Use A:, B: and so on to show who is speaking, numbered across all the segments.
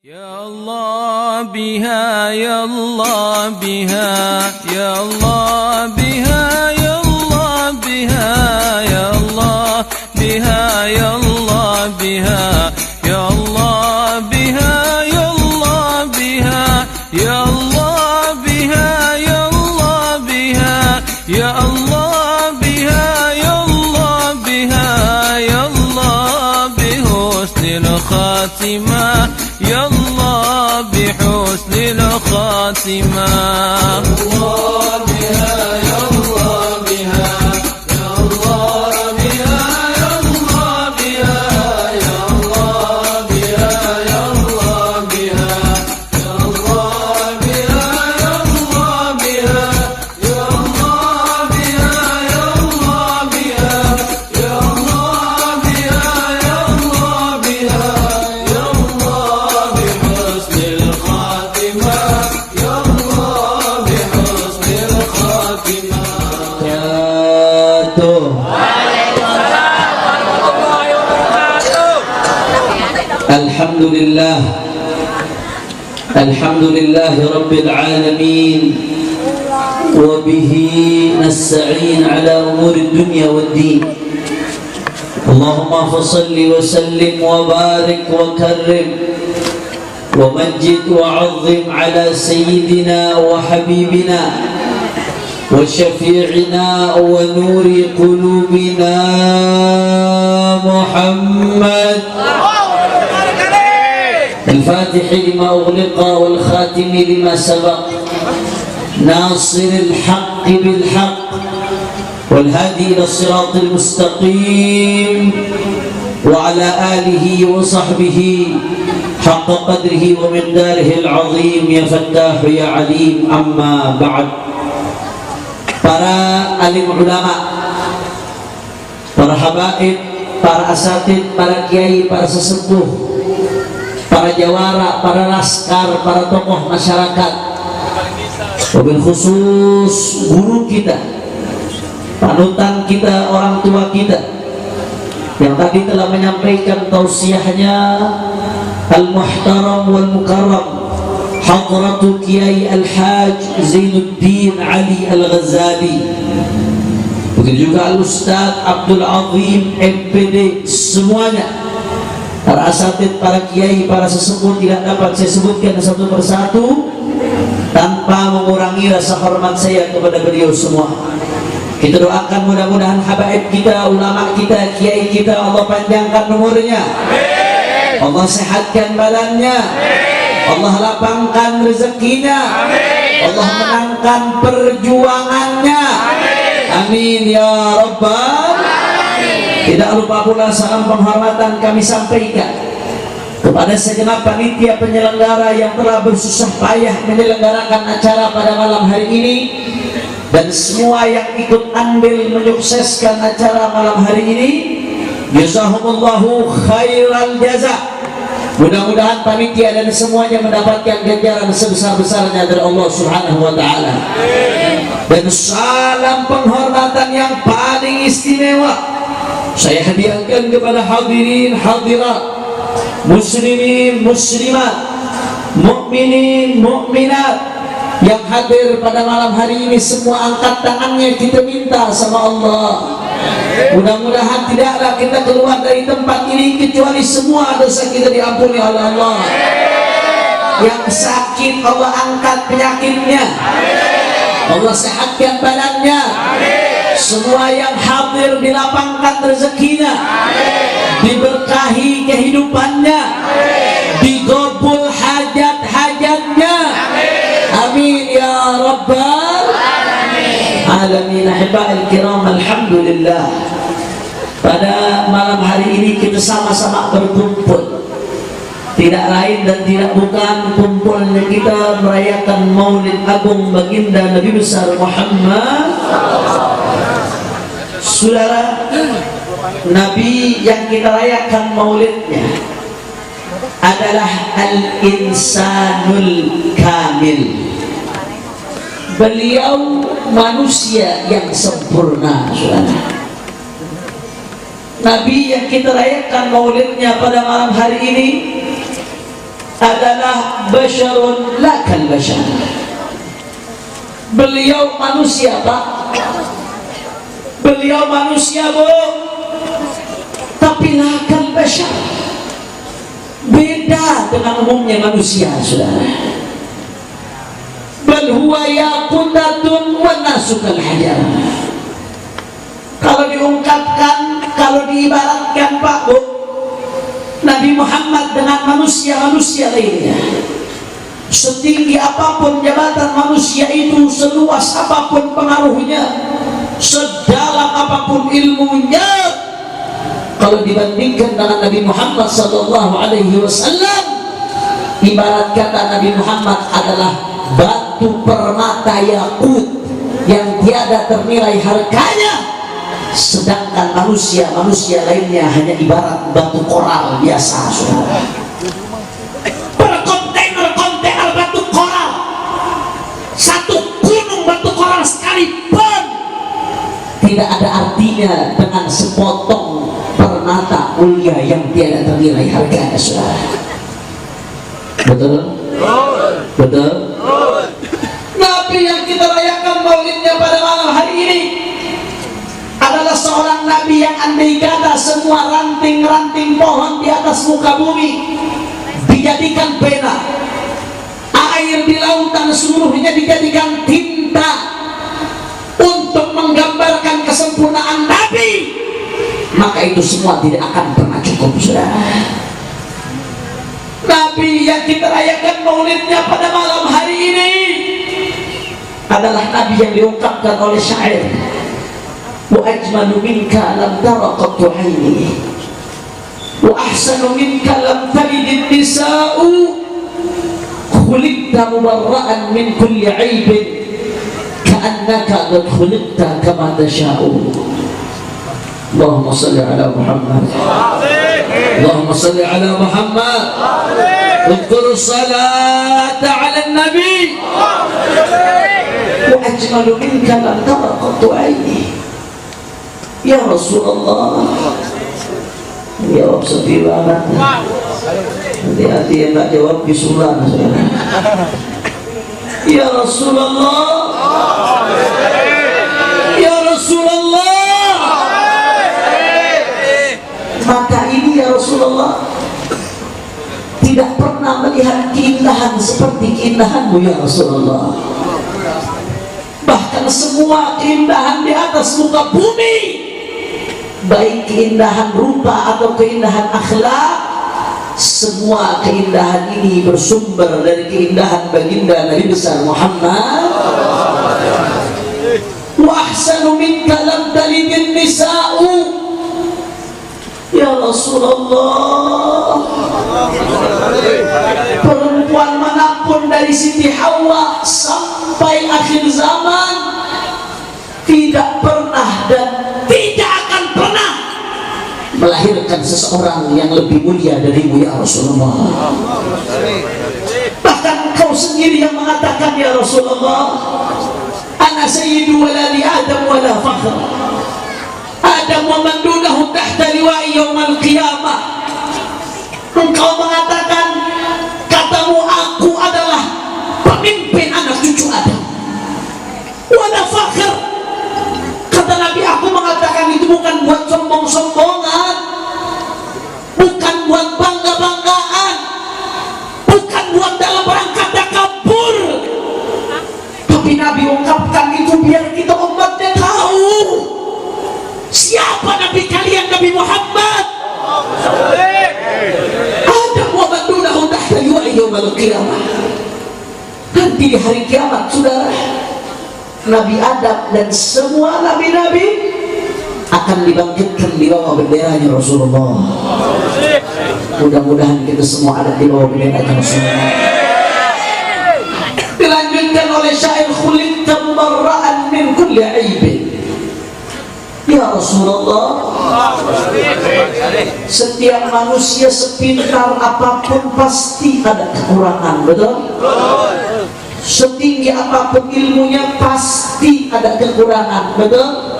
A: Ya Allah biha, ya Allah biha, ya Allah biha, ya Allah biha, ya Allah biha, ya Allah biha, ya Allah biha, ya Allah biha, ya Allah biha, ya Allah biha, ya Allah biha, ya Allah biha, ya Allah bihusnil khatimah, ya Allah bihusnil khatimah. Allah biha, ya Allah biha, ya Allah biha, ya Allah biha, ya Allah biha, ya Allah biha, ya Allah biha, ya Allah biha, ya Allah biha, ya Allah biha, ya Allah biha, ya Allah biha, ya Allah bihusnil khatimah, ya Allah bihusnil khatimah.
B: Alhamdulillah, alhamdulillahi rabbil alamin, wa bihi nasta'in ala umuri dunya waddin. Allahumma fasalli wa sallim wa barik wa karrim wa majid wa azim ala sayyidina wa habibina wa syafi'ina wa nuri qulubina Muhammad الفاتح لما أغلق والخاتم لما سبق ناصر الحق بالحق والهادي إلى الصراط المستقيم وعلى آله وصحبه حق قدره ومقداره العظيم يا فتاح يا عليم. أما بعد. Para alim ulama, para habaib, para asatid, para kiai, para sesepuh, para jawara, para laskar, para tokoh masyarakat, wabil khusus guru kita, panutan kita, orang tua kita yang tadi telah menyampaikan tausiahnya, al-muhtaram wal mukarram Hadratu Kiai Al-Haj Zainuddin Ali Al-Ghazali, begitu juga Al-Ustaz Abdul Azim MPD, semuanya para asatid, para kiai, para sesepuh tidak dapat saya sebutkan satu persatu tanpa mengurangi rasa hormat saya kepada beliau semua. Kita doakan mudah-mudahan habaib kita, ulama kita, kiai kita, Allah panjangkan umurnya, Allah sehatkan badannya, Allah lapangkan rezekinya, Allah menangkan perjuangannya. Amin ya Rabbal. Tidak lupa pula salam penghormatan kami sampaikan kepada segenap panitia penyelenggara yang telah bersusah payah menyelenggarakan acara pada malam hari ini, dan semua yang ikut andil menyukseskan acara malam hari ini. Jazahumullahu khairal jaza. Mudah-mudahan panitia dan semuanya mendapatkan ganjaran sebesar-besarnya dari Allah Subhanahu wa taala. Dan salam penghormatan yang paling istimewa saya hadiahkan kepada hadirin hadirat, muslimin muslimat, mukminin mukminat yang hadir pada malam hari ini. Semua angkat tangannya, kita minta sama Allah, mudah-mudahan tidaklah kita keluar dari tempat ini kecuali semua dosa kita diampuni oleh Allah. Yang sakit Allah angkat penyakitnya, Allah sehatkan badannya. Semua yang hadir dilapangkan rezekinya, diberkahi kehidupannya, digabul hajat-hajatnya. Amin ya Rabbal alamin. Ahiba'il kiram, alhamdulillah, pada malam hari ini kita sama-sama berkumpul, tidak lain dan tidak bukan kumpulnya kita merayakan Maulid Agung baginda Nabi besar Muhammad. Saudara, Nabi yang kita rayakan maulidnya adalah al-insanul kamil. Beliau manusia yang sempurna, saudara. Nabi yang kita rayakan maulidnya pada malam hari ini adalah basyarun lakal basyar. Beliau manusia, Pak. Beliau manusia, Bu, tapi lakal basyar, beda dengan umumnya manusia, saudara. Bal huwa yaqutatun wa nasukal hajar. Kalau diungkapkan, kalau diibaratkan, Pak, Bu, Nabi Muhammad dengan manusia-manusia lainnya, setinggi apapun jabatan manusia itu, seluas apapun pengaruhnya, sedalam apapun ilmunya, kalau dibandingkan dengan Nabi Muhammad SAW, ibarat kata Nabi Muhammad adalah batu permata yakut yang tiada ternilai harganya, sedangkan manusia lainnya hanya ibarat batu koral biasa, saudara. Berkontainer batu koral, satu gunung batu koral sekalipun tidak ada artinya dengan sepotong permata mulia yang tiada ternilai harganya, saudara. Betul? Betul? Nabi yang kita rayakan maulidnya pada malam hari ini adalah seorang Nabi yang andai kata semua ranting-ranting pohon di atas muka bumi dijadikan pena, air di lautan seluruhnya dijadikan tinta untuk menggambarkan kesempurnaan Nabi, maka itu semua tidak akan pernah cukup, saudara. Nabi yang kita rayakan maulidnya pada malam hari ini adalah Nabi yang diungkapkan oleh syair, wa ajmalu minka lam tara qattu aini wa ahsanu minka lam talid an-nisa'u khuliqta mubarra'an min kulli 'aibin ka'annaka qad khuliqta kama tasha'u. Allahumma salli ala Muhammad, Allahumma salli ala Muhammad. Udhkur salata ala nabi wa ajmalu minka lam tara qattu aini. Ya Rasulullah, ya Rabb, sepi banget. Hati-hati yang tak jawab bisulan, saudara. Ya Rasulullah, ya Rasulullah, maka ini ya Rasulullah tidak pernah melihat keindahan seperti keindahanmu ya Rasulullah. Bahkan semua keindahan di atas muka bumi, baik keindahan rupa atau keindahan akhlak, semua keindahan ini bersumber dari keindahan baginda Nabi besar Muhammad. Wa ahsanu minka lam talidin nisa'u. Ya Rasulullah, perempuan manapun dari Siti Hawa sampai akhir zaman tidak pernah dan tidak akan pernah melahirkan seseorang yang lebih mulia darimu ya Rasulullah. Bahkan kau sendiri yang mengatakan ya Rasulullah, ana sayyidu waladi Adam wala fakhr, Adam wa man dunahu tahta liwa'i yaumal qiyamah. Engkau mengatakan, katamu aku adalah pemimpin anak cucu Adam, wala fakhr. Kata Nabi, aku mengatakan itu bukan buat sombong-sombongan, bukan buat bangga-banggaan, bukan buat dalam rangka takabur, tapi Nabi ungkapkan itu biar kita umatnya tahu siapa Nabi kalian, Nabi Muhammad. Adam wa man dunahu tahta liwa'i yaumal qiyamah. Nanti di hari kiamat, saudara, Nabi Adam dan semua nabi-nabi akan dibangkitkan di bawah benderanya Rasulullah. Mudah-mudahan kita semua ada di bawah benderanya Rasulullah. Dilanjutkan oleh syair, khuliqta mubarra'an min kulli aibin. Ya Rasulullah, setiap manusia sepintar apapun pasti ada kekurangan, betul? Setinggi apapun ilmunya pasti ada kekurangan, betul?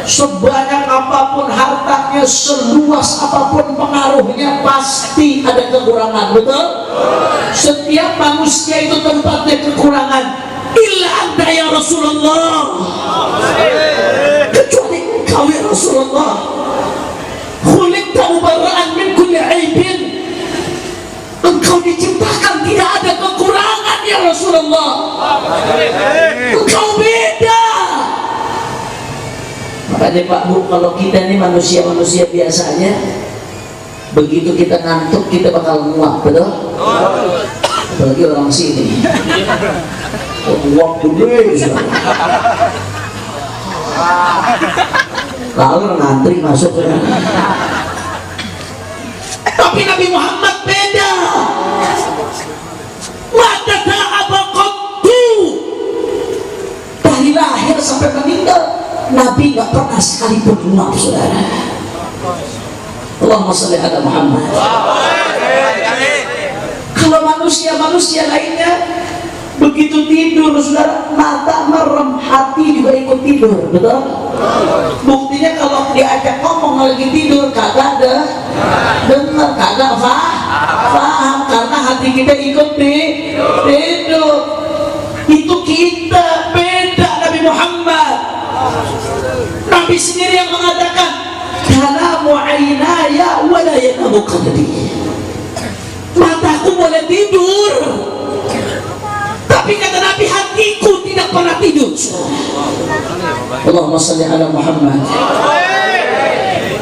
B: Sebanyak apapun apapun hartanya, seluas apapun pengaruhnya, pasti ada kekurangan, betul? Setiap manusia itu tempatnya kekurangan. Illa anta ya Rasulullah, kecuali engkau ya Rasulullah. Khuliqta mubarra'an min kulli aibin, engkau diciptakan tidak ada kekurangan ya Rasulullah. Engkau beda. Makanya Pak Bu, kalau kita ini manusia-manusia biasanya, begitu kita ngantuk kita bakal nguap, betul? Apalagi orang sini, nguap gede, lalu ngantri masuk ke dalam. Tapi Nabi Muhammad beda. Mata ta'aba qattu, dari lahir sampai meninggal Nabi gak pernah sekalipun nguap, saudara. Allahumma sholli ala Muhammad. Kalau manusia-manusia lainnya begitu tidur, saudara, mata merem, hati juga ikut tidur, betul? Buktinya kalau diajak ngomong lagi tidur, kagak ada dengar, kagak paham, karena hati kita ikut tidur. Itu kita beda. Nabi Muhammad, Nabi sendiri yang mengatakan, kalamu aynaya wa la yanamu qalbi, mataku boleh tidur, tapi kata Nabi, hatiku tidak pernah tidur. Allahumma sholli ala Muhammad.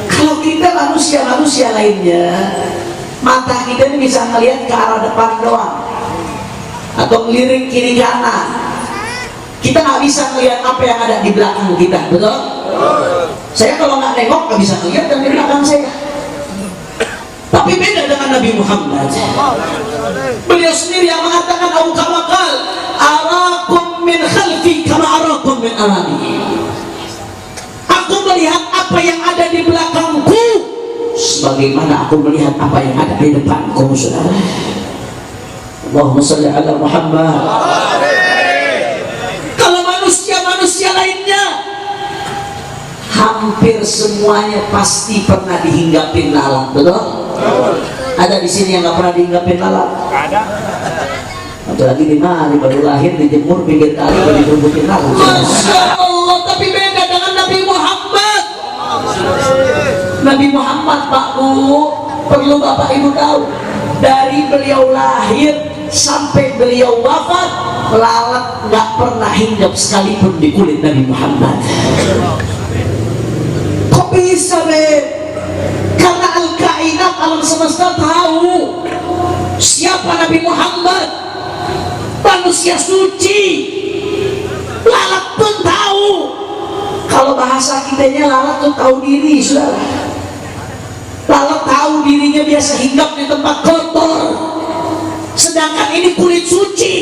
B: Kalau kita manusia-manusia lainnya, mata kita ini bisa melihat ke arah depan doang, atau ngelirik kiri kanan. Kita nggak bisa melihat apa yang ada di belakang kita, betul? Saya kalau nggak nengok nggak bisa melihat yang di belakang saya. Tapi beda dengan Nabi Muhammad. Beliau sendiri yang mengatakan, au kama qal, arakum min khalfi kama arakum min amami. Aku melihat apa yang ada di belakangku sebagaimana aku melihat apa yang ada di depanku, saudara. Allahumma sholli ala Muhammad. Kalau manusia-manusia lainnya, hampir semuanya pasti pernah dihinggapin lalat, betul? Ada di sini yang nggak pernah dihinggapin lalat? Ada. Atau lagi di mana? Baru lahir dijemur pinggir kali baru ditumbukin lalat. Masya Allah, tapi beda dengan Nabi Muhammad. Nabi Muhammad, Pak Bu, perlu Bapak Ibu tahu, dari beliau lahir sampai beliau wafat, lalat nggak pernah hinggap sekalipun di kulit Nabi Muhammad. Kok bisa, Beb? Karena Al-Kainat, alam semesta tahu siapa Nabi Muhammad, manusia suci. Lalat pun tahu. Kalau bahasa kitanya, lalat tuh tahu diri, saudara. Lalat tahu dirinya biasa hinggap di tempat kotor, sedangkan ini kulit suci.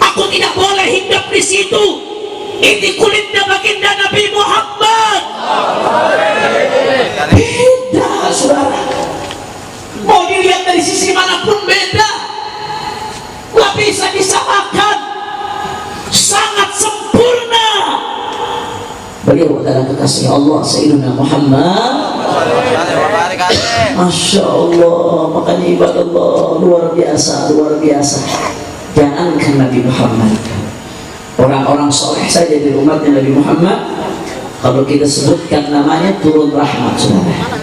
B: Aku tidak boleh hinggap di situ. Ini kulitnya baginda Nabi Muhammad. Beda, saudara. Mau dilihat dari sisi manapun beda, nggak bisa disamakan. Sangat sempurna. Beliau adalah kekasih Allah, Sayyidina Muhammad. Masya Allah. Makanya ibadah Allah luar biasa, luar biasa. Jangankan Nabi Muhammad, orang-orang soleh saja di umatnya Nabi Muhammad, kalau kita sebutkan namanya turun rahmat, saudara.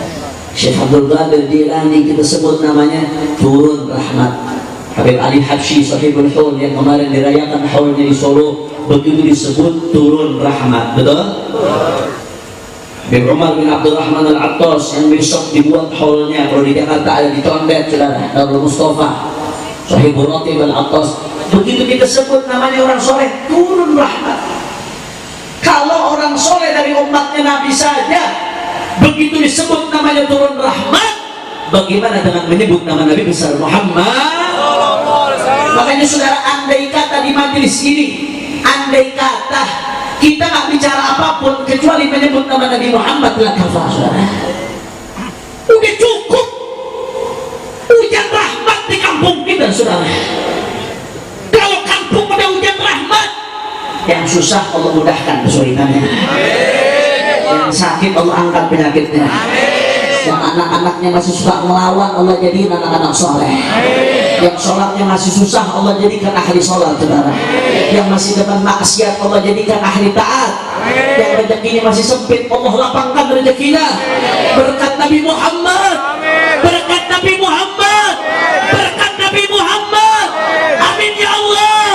B: Syekh Abdul Qadir Jilani kita sebut namanya turun rahmat. Habib Ali Habsyi Sahibul Haul yang kemarin dirayakan haulnya di Solo, begitu disebut turun rahmat, betul? Habib Umar bin Abdurrahman Al-Attas yang besok dibuat haulnya, kalau di Jakarta ada di Condet, saudara, Darul Mustafa Sahibul Ratib Al-Attas. Begitu kita sebut namanya orang soleh, turun rahmat. Kalau orang soleh dari umatnya Nabi saja begitu disebut namanya turun rahmat, bagaimana dengan menyebut nama Nabi besar Muhammad? Makanya saudara, andai kata di majelis ini, andai kata kita nggak bicara apapun kecuali menyebut nama Nabi Muhammad, telah kafah, saudara. Udah cukup hujan rahmat di kampung kita, saudara. Kalau kampung ada hujan rahmat, yang susah Allah mudahkan kesulitannya. Yang sakit Allah angkat penyakitnya. Yang anak-anaknya masih suka melawan, Allah jadikan anak-anak soleh. Yang sholatnya masih susah, Allah jadikan ahli sholat, saudara. Yang masih depan maksiat, Allah jadikan ahli taat. Yang rezekinya masih sempit, Allah lapangkan rezekinya. Berkat Nabi Muhammad, berkat Nabi Muhammad, berkat Nabi Muhammad. Amin ya Allah,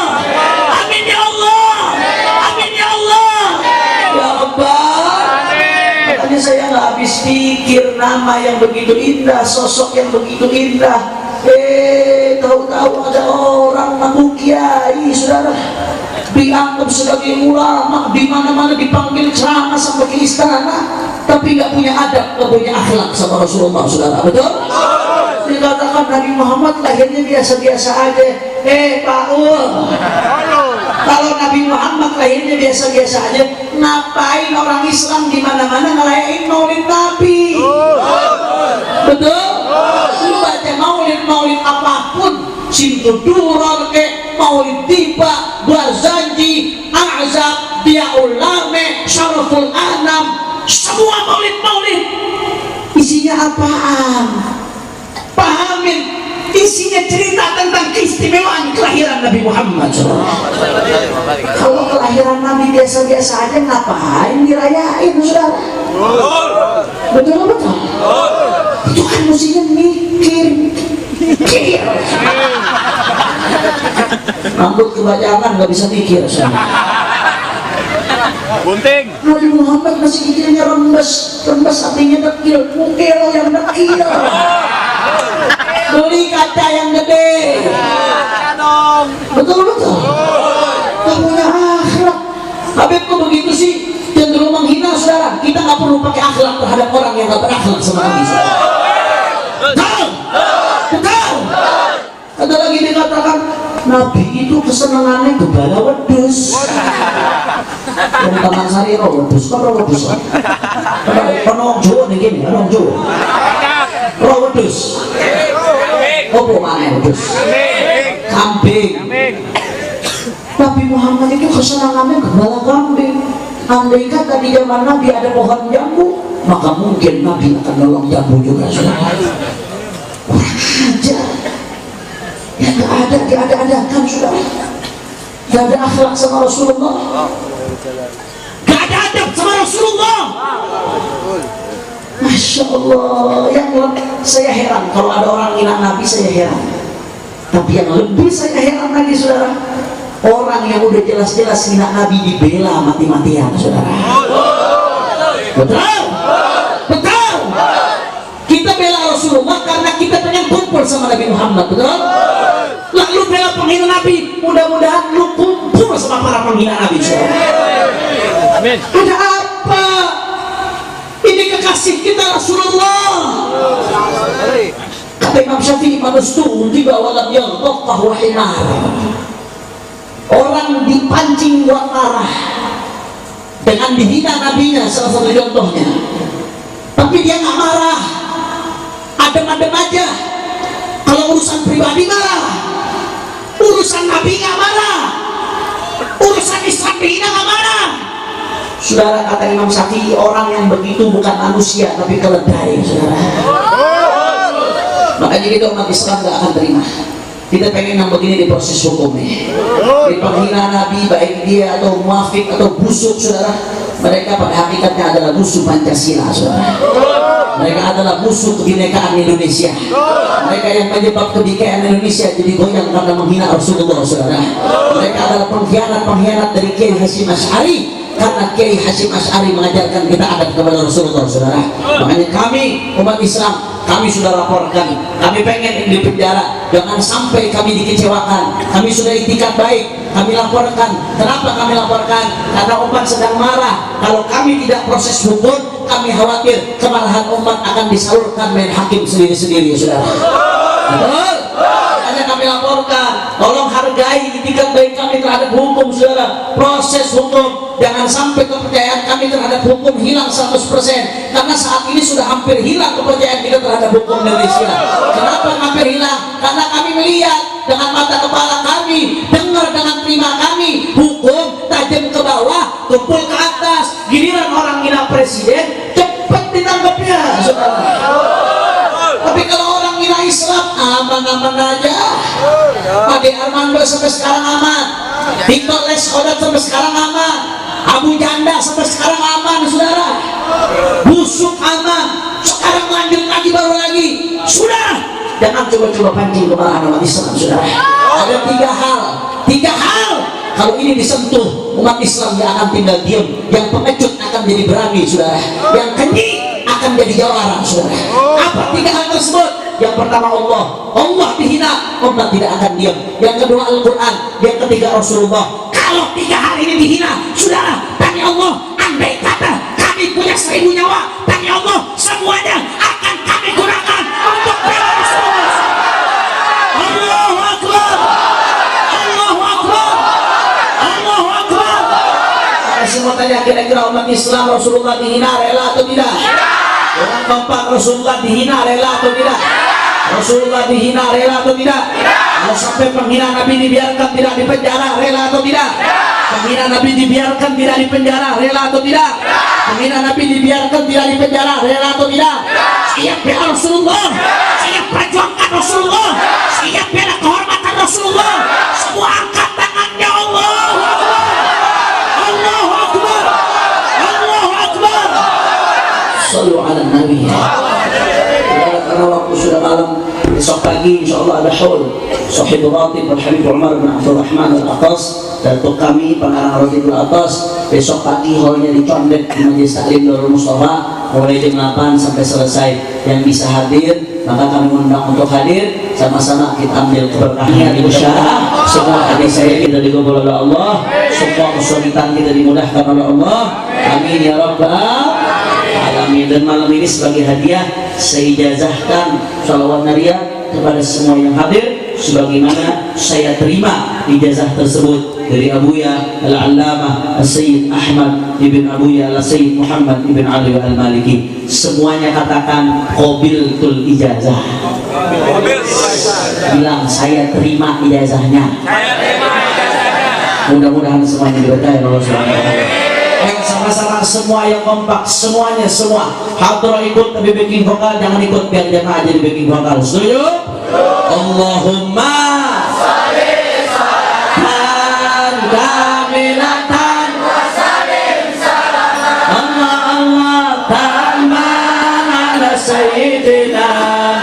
B: amin ya Allah, amin ya Allah. Ya Rabbah, makanya saya nggak habis pikir, nama yang begitu indah, sosok yang begitu indah. Tahu-tahu ada orang ngaku kiai, saudara, dianggap sebagai ulama, di mana-mana dipanggil ceramah sampai ke istana, tapi nggak punya adab, nggak punya akhlak sama Rasulullah, saudara. Betul? Dikatakan Nabi Muhammad lahirnya biasa-biasa aja. Pak kalau Nabi Muhammad lahirnya biasa-biasa aja, ngapain orang Islam di mana-mana ngerayain Maulid Nabi? Betul? Lu baca maulid apapun, Simtuduror ke Maulid Tiba, Bazanji, A'zab, Dia Ulame, Syaraful Anam, semua maulid isinya apaan? Pahamin, isinya cerita tentang keistimewaan kelahiran Nabi Muhammad. Kalau kelahiran Nabi biasa-biasa aja, ngapain dirayain, saudara? Betul? Itu kan mestinya mikir. Rambut kebajangan nggak bisa mikir, saudara.
C: Bunting.
B: Nabi Muhammad masih giginya rembes artinya dekil, mukil yang dekil. Beli kaca yang gede. Betul. Gak punya akhlak. Habibku begitu sih, cenderung menghina, saudara. Kita nggak perlu pakai akhlak terhadap orang yang nggak berakhlak sama Nabi. Betul. Ada lagi dikatakan Nabi itu kesenangannya gebala wedus. Yang Taman Sari wedus, kan wedus. Penong Jawa nih gini, penong Jawa. Wedus. Apa mana wedus? Kambing. Nabi Muhammad itu kesenangannya gebala kambing. Andai kata di zaman Nabi ada pohon jambu, maka mungkin Nabi akan nolong jambu juga. Orang ajar. Ya gak ada-adakan, saudara. Gak ada akhlak sama Rasulullah, gak ada adab sama Rasulullah. Masya Allah. Yang saya heran kalau ada orang hina Nabi, saya heran. Tapi yang lebih saya heran lagi, saudara, orang yang udah jelas-jelas hina Nabi dibela mati-matian, saudara. Betul? Kita bela Rasulullah karena kita pengen kumpul sama Nabi Muhammad. Betul? Lalu bela penghina Nabi, mudah-mudahan lu kumpul sama para penghina Nabi.
C: Amin.
B: Ada apa? Ini kekasih kita Rasulullah. Kata Imam Syafi'i, manustu tiba walam yaghdhah wa himar. Orang dipancing buat marah dengan dihina nabinya, salah satu contohnya, tapi dia nggak marah, adem-adem aja. Kalau urusan pribadi marah, urusan Nabi nggak marah, urusan Islam dihina nggak marah. Saudara, kata Imam Syafi'i, orang yang begitu bukan manusia tapi keledai, saudara. Makanya kita umat Islam nggak akan terima. Kita pengen yang begini di proses hukum nih. Di penghina Nabi, baik dia atau muafik atau busuk, saudara, mereka pada hakikatnya adalah musuh Pancasila, saudara. Mereka adalah musuh kebinekaan Indonesia. Mereka yang menyebab kebinekaan Indonesia jadi goyang karena menghina Rasulullah, saudara. Mereka adalah pengkhianat dari Kiai Hasyim Asy'ari, karena Kiai Hasyim Asy'ari mengajarkan kita adab kepada Rasulullah, saudara. Makanya kami umat Islam, kami sudah laporkan, kami pengen di penjara, jangan sampai kami dikecewakan. Kami sudah iktikad baik, kami laporkan. Kenapa kami laporkan? Karena umat sedang marah. Kalau kami tidak proses hukum, kami khawatir kemarahan umat akan disalurkan main hakim sendiri-sendiri, saudara. Betul? Hanya kami laporkan, tolong hargai iktikad baik kami terhadap hukum, saudara. Proses hukum, jangan sampai kepercayaan kami terhadap hukum hilang 100%. Karena saat ini sudah hampir hilang kepercayaan kita terhadap hukum Indonesia. Kenapa hampir hilang? Karena kami melihat dengan mata kepala kami, dengar dengan telinga kami, hukum tak tajam ke bawah, tumpul ke atas. Giliran orang ngina presiden, cepat ditangkapnya, saudara. Tapi kalau orang ngina Islam, aman-aman aja. Ade Armando sampai sekarang aman, Victor Leskodat sampai sekarang aman, Abu Janda sampai sekarang aman, saudara. Busuk aman. Sekarang lanjut lagi, baru lagi. Sudah, jangan coba-coba pancing kemarahan umat Islam, saudara. Ada tiga hal. Kalau ini disentuh, umat Islam yang akan tinggal diam. Yang pengecut akan jadi berani, saudara. Yang kenyik akan jadi jawara, saudara. Apa tiga hal tersebut? Yang pertama Allah dihina, umat tidak akan diam. Yang kedua Al-Quran, yang ketiga Rasulullah. Kalau tiga hal ini dihina, saudara, tanya Allah, andai kata kami punya 1000 nyawa, tanya Allah, semuanya akan kami gunakan untuk bela Rasulullah. Allahu Akbar, Allahu Akbar, Allahu Akbar. Semua tanya, kira-kira umat Islam Rasulullah dihina rela atau tidak? Orang keempat, Rasulullah dihina rela atau tidak? Rasulullah dihina rela atau tidak? Kalau sampai penghina Nabi dibiarkan tidak dipenjara, rela atau tidak? Penghina Nabi dibiarkan tidak dipenjara, rela atau tidak? Penghina Nabi dibiarkan tidak dipenjara, rela atau tidak? Siap bela Rasulullah, siap perjuangkan Rasulullah, siap bela kehormatan Rasulullah. Semua angkat tangannya. Allahu Akbar, Allahu Akbar, Allahu Akbar. Sallu ala Nabi. Karena waktu sudah malam, besok pagi insyaallah ada haul Sahibul Ratib Al-Habib Umar bin Abdul Rahman Al-Atas, Datuk kami pengarang Ratibul Atas. Besok pagi haulnya dicondet di Majelis Taklim Nurul Mustafa mulai jam 8 sampai selesai. Yang bisa hadir maka kami undang untuk hadir, sama-sama kita ambil keberkahan usaha. Semua hadis saya kita dikabul oleh Allah, semua kesulitan kita dimudahkan oleh Allah. Amin ya rabbal alamin. Dan malam ini sebagai hadiah saya ijazahkan sholawat nariyah kepada semua yang hadir, sebagaimana saya terima ijazah tersebut dari Abuya Al-Allamah As-Sayyid Ahmad Ibn Abuya Al-Sayyid Muhammad Ibn Ali Al-Maliki. Semuanya katakan qabiltul ijazah. Bilang saya terima ijazahnya. Mudah-mudahan semuanya diberkahi Allah SWT. Sama-sama semua yang kompak, semuanya semua hadrah ikut tapi backing vokal, jangan ikut biar jamaah aja di backing vokal. Setuju? Allahumma salli salatan kamilatan wa sallim salaman Allah ta'ala ala sayyidina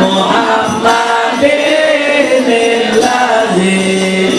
B: Muhammadin al-lazim.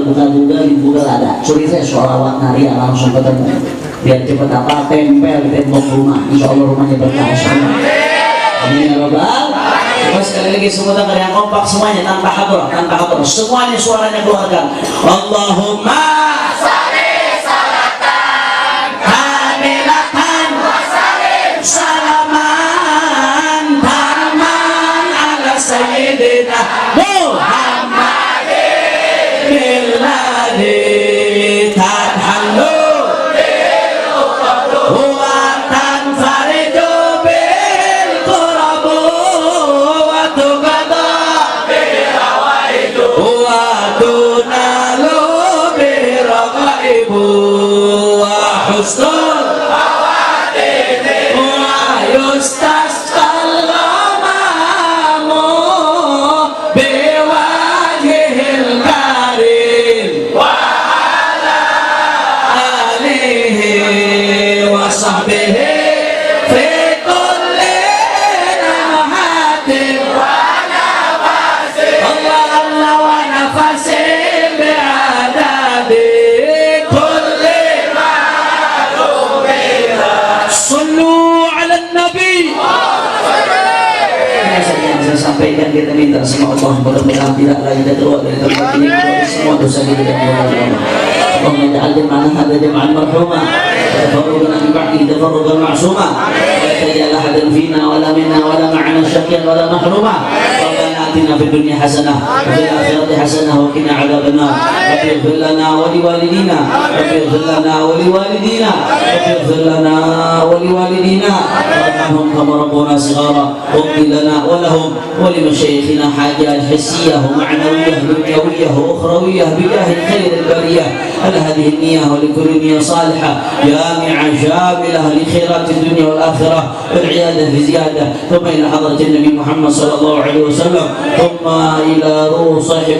B: Buka Google di Google ada. Curi saya sholawat nariyah langsung ketemu. biar cepat apa tempel di tembok rumah, insya Allah rumahnya berkah semua. Amin ya rabbal. Terus sekali lagi semua tangan yang kompak semuanya tanpa hadrah, semuanya suaranya keluarkan. Allahumma salli salatan kamilatan wa sallim salaman taman ala sayyidina Muhammadin billadhi tadhallu sampaikan, kita minta sama Allah mudah-mudahan tidak lagi keluar dari tempat ini, semua dosa kita dan Allah. Allahumma ja'al jam'ana hadha jam'an marhuma wa tafarruqana min ba'dihi tafarruqan ma'suma wa la taj'al ahadan fina wala minna wala ma'ana shaqiyyan wala mahruma. Rabbana atina fid dunya hasanah wa fil akhirati hasanah wa qina 'adzabannar. Rabbi ighfir lana wa liwalidina, Rabbi ighfir lana wa liwalidina, Rabbi ighfir lana wa liwalidina warhamhum kama rabbuna shighara waghfir lana wa lahum ولمشايخنا حاجات حسية ومعنوية دنيوية وأخروية بجاه خير البرية على هذه النية ولكل نية صالحة جامعة شاملة لخيرات الدنيا والآخرة والعيادة في زيادة ثم إلى حضرة النبي محمد صلى الله عليه وسلم ثم إلى روح صاحب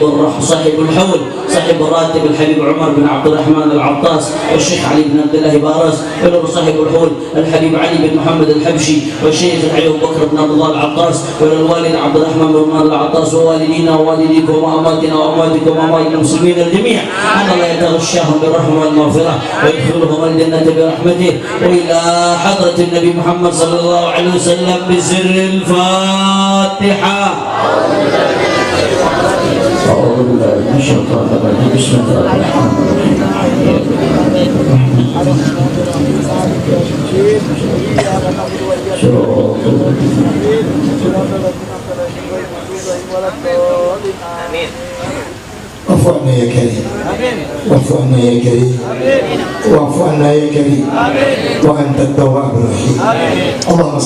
B: الحول صاحب الراتب الحبيب عمر بن عبد الرحمن العطاس والشيخ علي بن عبد الله بارس وإلى صاحب الحول الحبيب علي بن محمد الحبشي والشيخ الحبيب بكر بن عبد الله العطاس وإلى الوالد عبد الرحمن بن عمر العطاس ووالدينا ووالديكم وأمواتنا وأمواتكم وأموات المسلمين الجميع أن الله يتغشاهم بالرحمة والمغفرة ويدخلهم الجنة برحمته. وإلى حضرة النبي محمد صلى الله عليه وسلم بسر الفاتحة. أعوذ بالله من الشيطان الرجيم. بسم الله الرحمن
D: الرحيم. واعف عنا يا كريم، واعف عنا يا كريم، واعف عنا يا كريم، وأنت التواب الرحيم. اللهم